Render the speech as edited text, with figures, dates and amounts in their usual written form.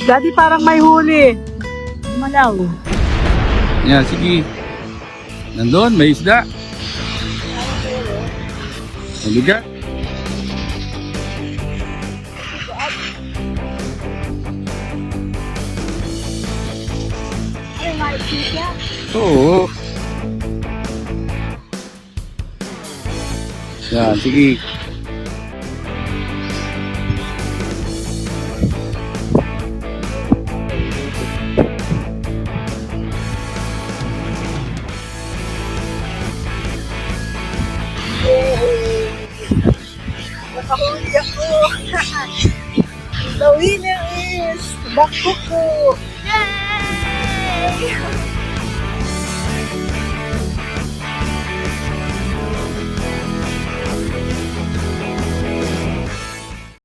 Daddy, parang may huli. Malaw. Yan, sige. Nandun, may isda. Mabigat. Ay, Azizia. Oo. Yan, sige. Nakahuli ako. The winner is Bakoko. Yay!